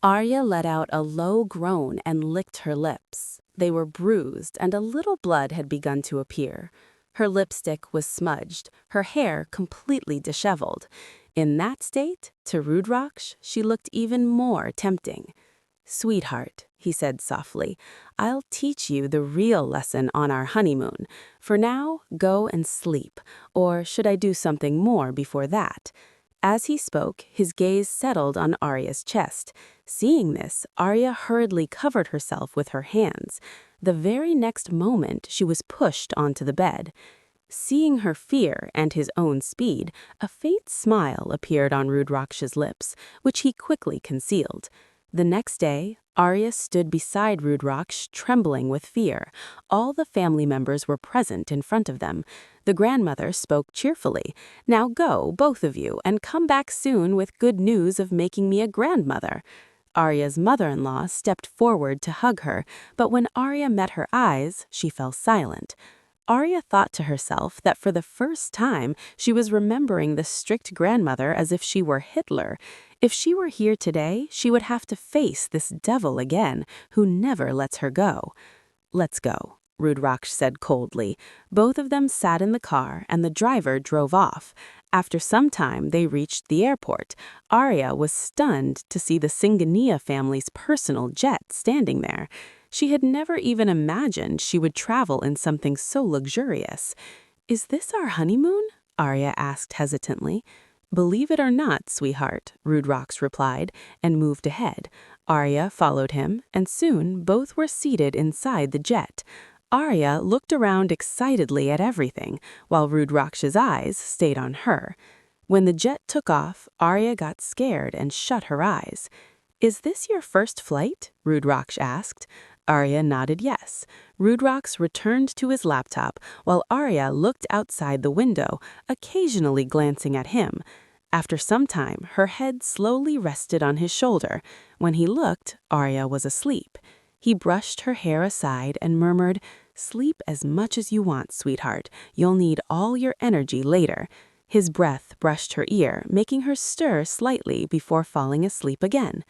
Arya let out a low groan and licked her lips. They were bruised, and a little blood had begun to appear. Her lipstick was smudged, her hair completely disheveled. In that state, to Rudraksh, she looked even more tempting. "Sweetheart," he said softly, "I'll teach you the real lesson on our honeymoon. For now, go and sleep. Or should I do something more before that?" As he spoke, his gaze settled on Arya's chest. Seeing this, Arya hurriedly covered herself with her hands. The very next moment, she was pushed onto the bed. Seeing her fear and his own speed, a faint smile appeared on Rudraksh's lips, which he quickly concealed. The next day, Arya stood beside Rudraksh, trembling with fear. All the family members were present in front of them. The grandmother spoke cheerfully. "Now go, both of you, and come back soon with good news of making me a grandmother." Arya's mother-in-law stepped forward to hug her, but when Arya met her eyes, she fell silent. Arya thought to herself that for the first time she was remembering the strict grandmother as if she were Hitler. If she were here today, she would have to face this devil again, who never lets her go. "Let's go," Rudraksh said coldly. Both of them sat in the car, and the driver drove off. After some time, they reached the airport. Arya was stunned to see the Singhania family's personal jet standing there. She had never even imagined she would travel in something so luxurious. "Is this our honeymoon?" Arya asked hesitantly. "Believe it or not, sweetheart," Rudraksh replied, and moved ahead. Arya followed him, and soon both were seated inside the jet. Arya looked around excitedly at everything, while Rudraksh's eyes stayed on her. When the jet took off, Arya got scared and shut her eyes. "Is this your first flight?" Rudraksh asked. Arya nodded yes. Rudraksh returned to his laptop, while Arya looked outside the window, occasionally glancing at him. After some time, her head slowly rested on his shoulder. When he looked, Arya was asleep. He brushed her hair aside and murmured, "Sleep as much as you want, sweetheart. You'll need all your energy later." His breath brushed her ear, making her stir slightly before falling asleep again.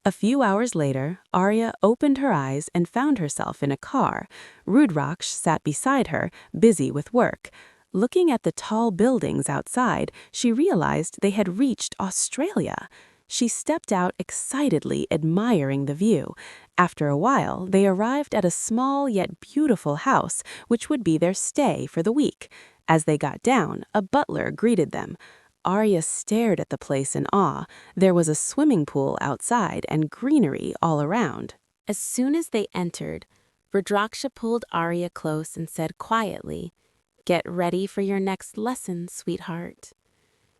A few hours later, Arya opened her eyes and found herself in a car. Rudraksh sat beside her, busy with work. Looking at the tall buildings outside, she realized they had reached Australia. She stepped out excitedly, admiring the view. After a while, they arrived at a small yet beautiful house, which would be their stay for the week. As they got down, a butler greeted them. Arya stared at the place in awe. There was a swimming pool outside and greenery all around. As soon as they entered, Rudraksha pulled Arya close and said quietly, "Get ready for your next lesson, sweetheart."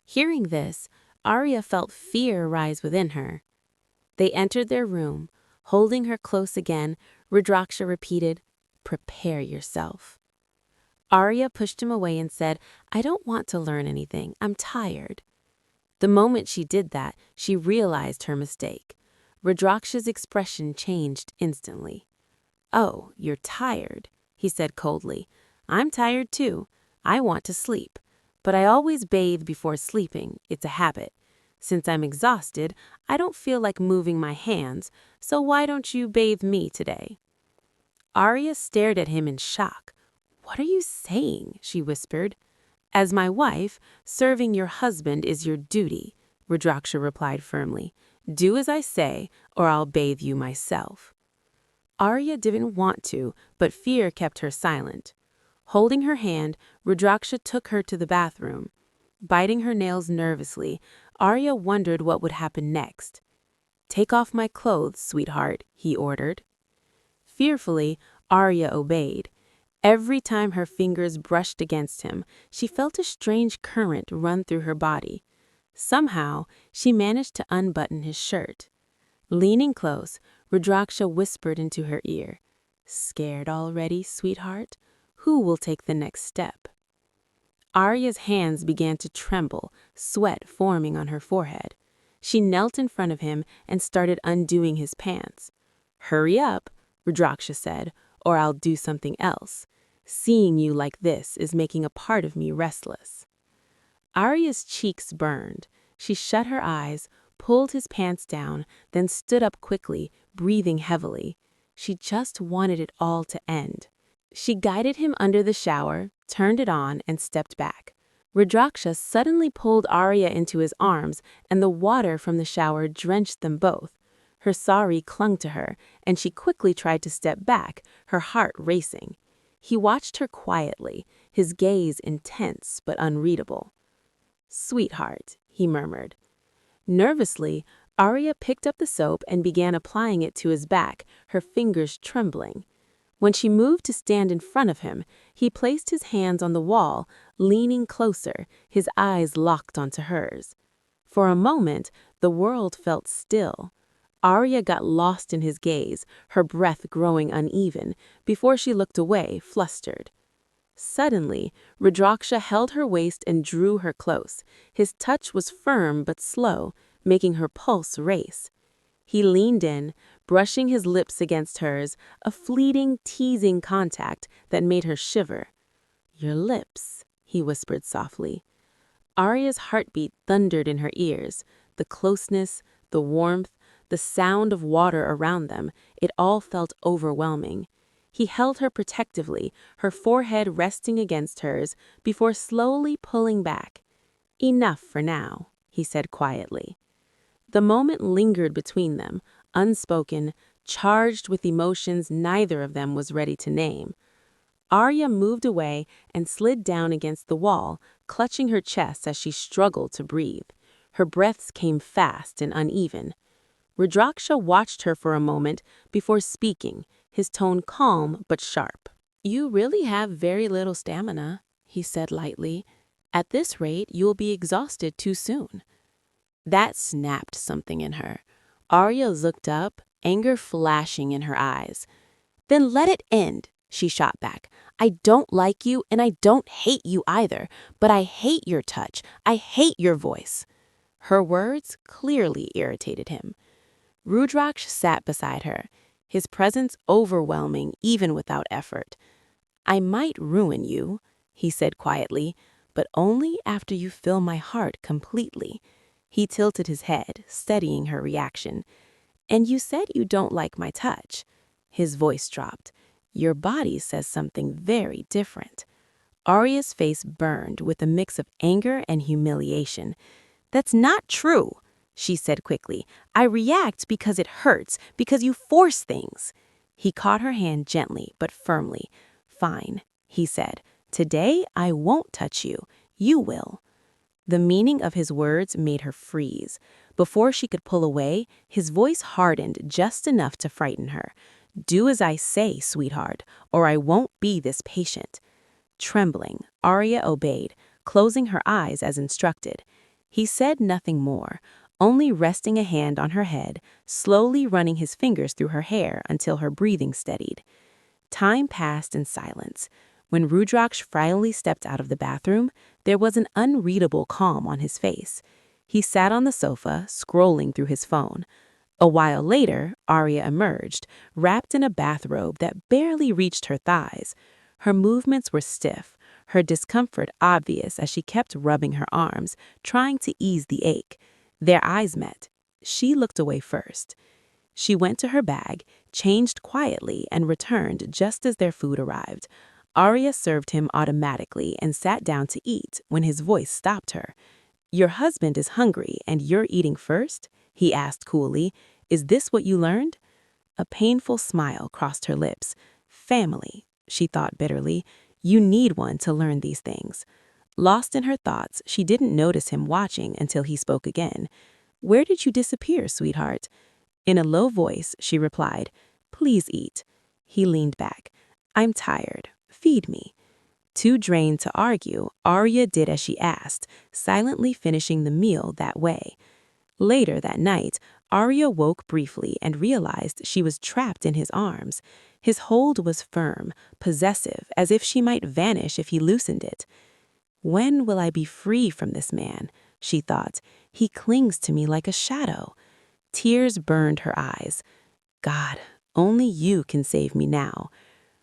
Hearing this, Arya felt fear rise within her. They entered their room. Holding her close again, Rudraksha repeated, "Prepare yourself." Arya pushed him away and said, "I don't want to learn anything. I'm tired." The moment she did that, she realized her mistake. Rudraksha's expression changed instantly. "Oh, you're tired," he said coldly. "I'm tired too. I want to sleep. But I always bathe before sleeping. It's a habit. Since I'm exhausted, I don't feel like moving my hands, so why don't you bathe me today?" Arya stared at him in shock. "What are you saying?" she whispered. "As my wife, serving your husband is your duty," Rudraksha replied firmly. "Do as I say, or I'll bathe you myself." Arya didn't want to, but fear kept her silent. Holding her hand, Rudraksha took her to the bathroom. Biting her nails nervously, Arya wondered what would happen next. "Take off my clothes, sweetheart," he ordered. Fearfully, Arya obeyed. Every time her fingers brushed against him, she felt a strange current run through her body. Somehow, she managed to unbutton his shirt. Leaning close, Rudraksha whispered into her ear, "Scared already, sweetheart? Who will take the next step?" Arya's hands began to tremble, sweat forming on her forehead. She knelt in front of him and started undoing his pants. "Hurry up," Rudraksha said, "or I'll do something else. Seeing you like this is making a part of me restless." Arya's cheeks burned. She shut her eyes, pulled his pants down, then stood up quickly, breathing heavily. She just wanted it all to end. She guided him under the shower, turned it on, and stepped back. Rudraksha suddenly pulled Arya into his arms, and the water from the shower drenched them both. Her sari clung to her, and she quickly tried to step back, her heart racing. He watched her quietly, his gaze intense but unreadable. "Sweetheart," he murmured. Nervously, Arya picked up the soap and began applying it to his back, her fingers trembling. When she moved to stand in front of him, he placed his hands on the wall, leaning closer, his eyes locked onto hers. For a moment, the world felt still. Arya got lost in his gaze, her breath growing uneven, before she looked away, flustered. Suddenly, Rudraksha held her waist and drew her close. His touch was firm but slow, making her pulse race. He leaned in, brushing his lips against hers, a fleeting, teasing contact that made her shiver. "Your lips," he whispered softly. Arya's heartbeat thundered in her ears. The closeness, the warmth, the sound of water around them, it all felt overwhelming. He held her protectively, her forehead resting against hers, before slowly pulling back. "Enough for now," he said quietly. The moment lingered between them, unspoken, charged with emotions neither of them was ready to name. Arya moved away and slid down against the wall, clutching her chest as she struggled to breathe. Her breaths came fast and uneven. Rudraksha watched her for a moment before speaking, his tone calm but sharp. "You really have very little stamina," he said lightly. "At this rate, you will be exhausted too soon." That snapped something in her. Arya looked up, anger flashing in her eyes. "Then let it end," she shot back. "I don't like you, and I don't hate you either, but I hate your touch. I hate your voice." Her words clearly irritated him. Rudraksh sat beside her, his presence overwhelming even without effort. "I might ruin you," he said quietly, "but only after you fill my heart completely." He tilted his head, studying her reaction. "And you said you don't like my touch." His voice dropped. "Your body says something very different." Arya's face burned with a mix of anger and humiliation. "That's not true," she said quickly. "I react because it hurts, because you force things." He caught her hand gently but firmly. "Fine," he said. "Today I won't touch you. You will." The meaning of his words made her freeze. Before she could pull away, his voice hardened just enough to frighten her. "Do as I say, sweetheart, or I won't be this patient." Trembling, Arya obeyed, closing her eyes as instructed. He said nothing more, only resting a hand on her head, slowly running his fingers through her hair until her breathing steadied. Time passed in silence. When Rudraksh finally stepped out of the bathroom, there was an unreadable calm on his face. He sat on the sofa, scrolling through his phone. A while later, Arya emerged, wrapped in a bathrobe that barely reached her thighs. Her movements were stiff, her discomfort obvious as she kept rubbing her arms, trying to ease the ache. Their eyes met. She looked away first. She went to her bag, changed quietly, and returned just as their food arrived. Arya served him automatically and sat down to eat when his voice stopped her. "Your husband is hungry and you're eating first?" he asked coolly. "Is this what you learned?" A painful smile crossed her lips. "Family," she thought bitterly. "You need one to learn these things." Lost in her thoughts, she didn't notice him watching until he spoke again. "Where did you disappear, sweetheart?" In a low voice, she replied, "Please eat." He leaned back. "I'm tired. Feed me." Too drained to argue, Arya did as she asked, silently finishing the meal that way. Later that night, Arya woke briefly and realized she was trapped in his arms. His hold was firm, possessive, as if she might vanish if he loosened it. "When will I be free from this man?" she thought. "He clings to me like a shadow." Tears burned her eyes. "God, only you can save me now."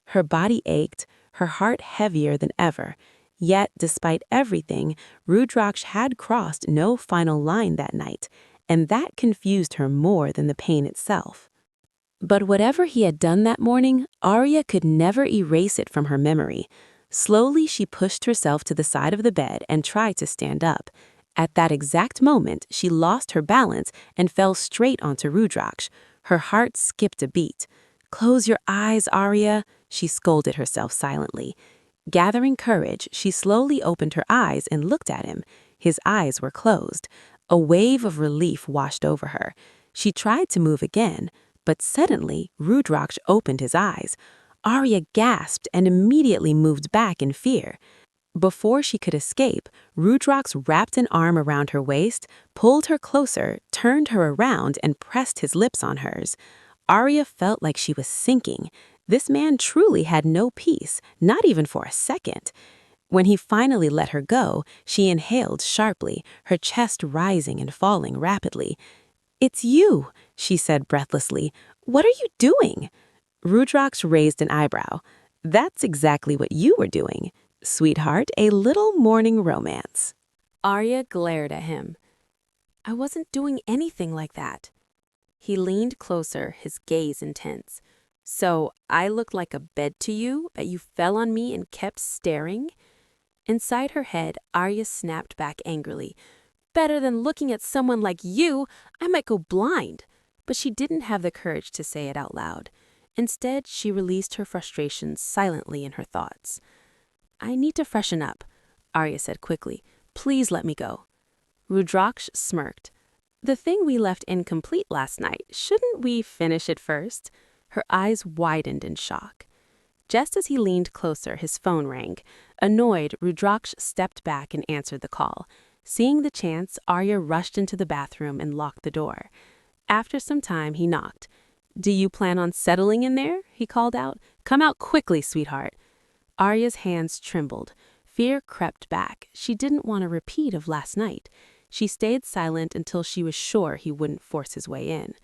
Her body ached, her heart heavier than ever. Yet, despite everything, Rudraksh had crossed no final line that night, and that confused her more than the pain itself. But whatever he had done that morning, Arya could never erase it from her memory. Slowly, she pushed herself to the side of the bed and tried to stand up. At that exact moment, she lost her balance and fell straight onto Rudraksh. Her heart skipped a beat. "Close your eyes, Arya," she scolded herself silently. Gathering courage, she slowly opened her eyes and looked at him. His eyes were closed. A wave of relief washed over her. She tried to move again, but suddenly Rudraksh opened his eyes. Arya gasped and immediately moved back in fear. Before she could escape, Rudraksh wrapped an arm around her waist, pulled her closer, turned her around, and pressed his lips on hers. Arya felt like she was sinking. This man truly had no peace, not even for a second. When he finally let her go, she inhaled sharply, her chest rising and falling rapidly. "It's you," she said breathlessly. "What are you doing?" Rudraksh raised an eyebrow. "That's exactly what you were doing. Sweetheart, a little morning romance." Arya glared at him. "I wasn't doing anything like that." He leaned closer, his gaze intense. "So I looked like a bed to you, but you fell on me and kept staring?" Inside her head, Arya snapped back angrily. "Better than looking at someone like you, I might go blind." But she didn't have the courage to say it out loud. Instead, she released her frustrations silently in her thoughts. "I need to freshen up," Arya said quickly. "Please let me go." Rudraksh smirked. "The thing we left incomplete last night, shouldn't we finish it first?" Her eyes widened in shock. Just as he leaned closer, his phone rang. Annoyed, Rudraksh stepped back and answered the call. Seeing the chance, Arya rushed into the bathroom and locked the door. After some time, he knocked. "Do you plan on settling in there?" he called out. "Come out quickly, sweetheart." Arya's hands trembled. Fear crept back. She didn't want a repeat of last night. She stayed silent until she was sure he wouldn't force his way in.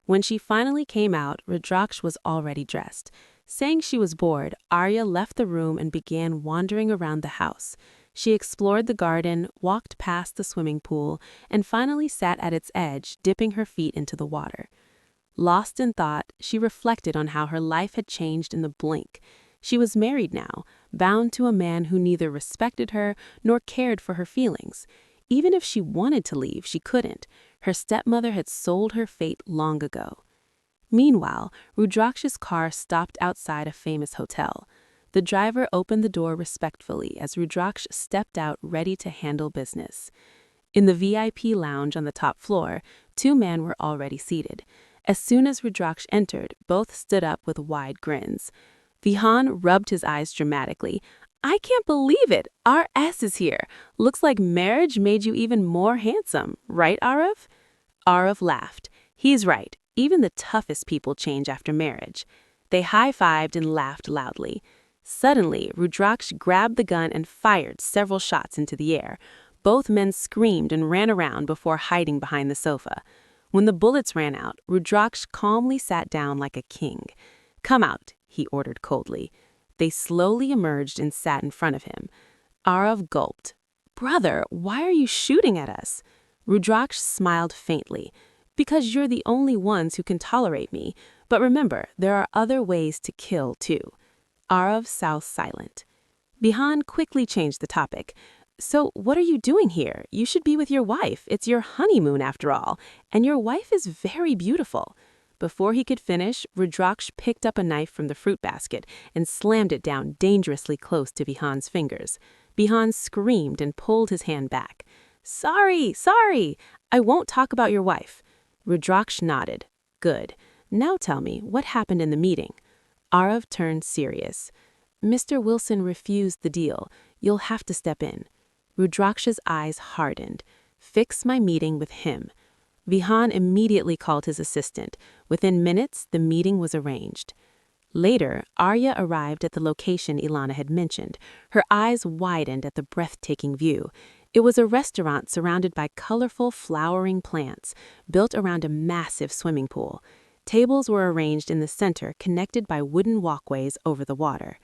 When she finally came out, Rudraksh was already dressed. Saying she was bored, Arya left the room and began wandering around the house. She explored the garden, walked past the swimming pool, and finally sat at its edge, dipping her feet into the water. Lost in thought, she reflected on how her life had changed in the blink. She was married now, bound to a man who neither respected her nor cared for her feelings. Even if she wanted to leave, she couldn't. Her stepmother had sold her fate long ago. Meanwhile, Rudraksh's car stopped outside a famous hotel. The driver opened the door respectfully as Rudraksh stepped out ready to handle business. In the VIP lounge on the top floor, two men were already seated. As soon as Rudraksh entered, both stood up with wide grins. Vihan rubbed his eyes dramatically. "I can't believe it! RS is here! Looks like marriage made you even more handsome, right, Arav?" Arav laughed. "He's right. Even the toughest people change after marriage." They high-fived and laughed loudly. Suddenly, Rudraksh grabbed the gun and fired several shots into the air. Both men screamed and ran around before hiding behind the sofa. When the bullets ran out, Rudraksh calmly sat down like a king. "Come out," he ordered coldly. They slowly emerged and sat in front of him. Arav gulped. "Brother, why are you shooting at us?" Rudraksh smiled faintly. "Because you're the only ones who can tolerate me. But remember, there are other ways to kill, too." Arav sat silent. Bihan quickly changed the topic. "So what are you doing here? You should be with your wife. It's your honeymoon after all. And your wife is very beautiful." Before he could finish, Rudraksh picked up a knife from the fruit basket and slammed it down dangerously close to Bihan's fingers. Bihan screamed and pulled his hand back. Sorry. I won't talk about your wife." Rudraksh nodded. "Good. Now tell me, what happened in the meeting?" Arav turned serious. "Mr. Wilson refused the deal. You'll have to step in." Rudraksh's eyes hardened. "Fix my meeting with him." Vihan immediately called his assistant. Within minutes, the meeting was arranged. Later, Arya arrived at the location Ilana had mentioned. Her eyes widened at the breathtaking view. It was a restaurant surrounded by colorful, flowering plants, built around a massive swimming pool. Tables were arranged in the center, connected by wooden walkways over the water.